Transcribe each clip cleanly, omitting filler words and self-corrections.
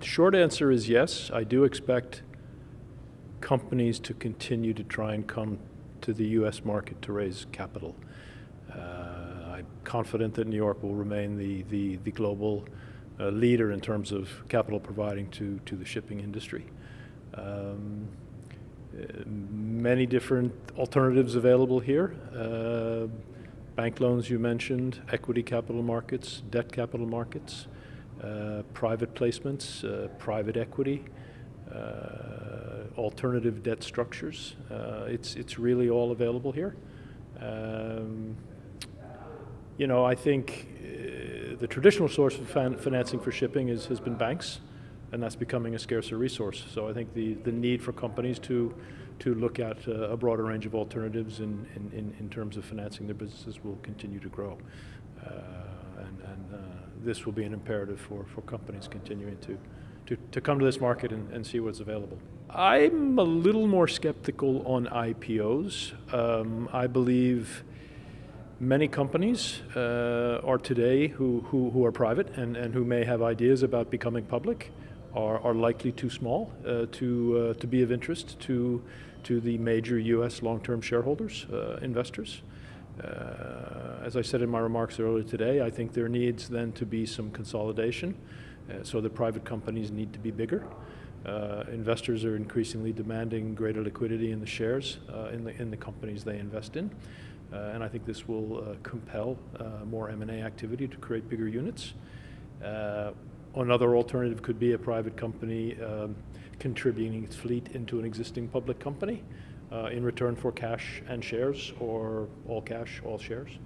Short answer is yes. I do expect companies to continue to try and come to the U.S. market to raise capital. I'm confident that New York will remain the global leader in terms of capital providing to the shipping industry. Many different alternatives available here. Bank loans you mentioned, equity capital markets, debt capital markets, private placements, private equity, alternative debt structures. It's really all available here. I think the traditional source of financing for shipping has been banks, and that's becoming a scarcer resource. So I think the need for companies to look at a broader range of alternatives in terms of financing their businesses will continue to grow. This will be an imperative for companies continuing to come to this market and see what's available. I'm a little more skeptical on IPOs. I believe many companies are today who are private and who may have ideas about becoming public are likely too small to be of interest to the major U.S. long-term shareholders, investors. As I said in my remarks earlier today, I think there needs then to be some consolidation, so the private companies need to be bigger. Investors are increasingly demanding greater liquidity in the shares in the companies they invest in, and I think this will compel more M&A activity to create bigger units. Another alternative could be a private company contributing its fleet into an existing public company in return for cash and shares, or all cash, all shares.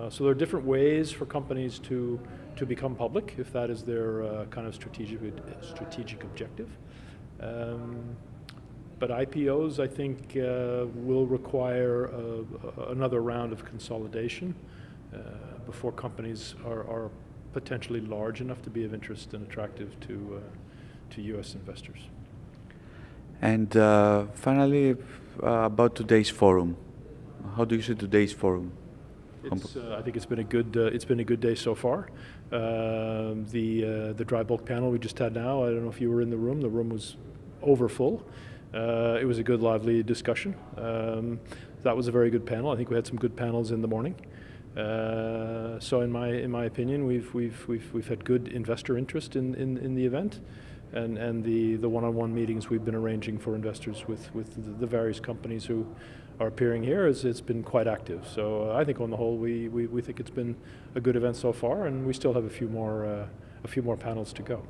So there are different ways for companies to become public if that is their kind of strategic objective. But IPOs, I think, will require another round of consolidation before companies are potentially large enough to be of interest and attractive to U.S. investors. And finally, about today's forum, how do you see today's forum? I think it's been a good day so far. The dry bulk panel we just had now, I don't know if you were in the room. The room was over full. It was a good, lively discussion. That was a very good panel. I think we had some good panels in the morning. So in my opinion, we've had good investor interest in the event, and the one-on-one meetings we've been arranging for investors with the various companies who are appearing here, it's been quite active. So I think on the whole we think it's been a good event so far, and we still have a few more panels to go.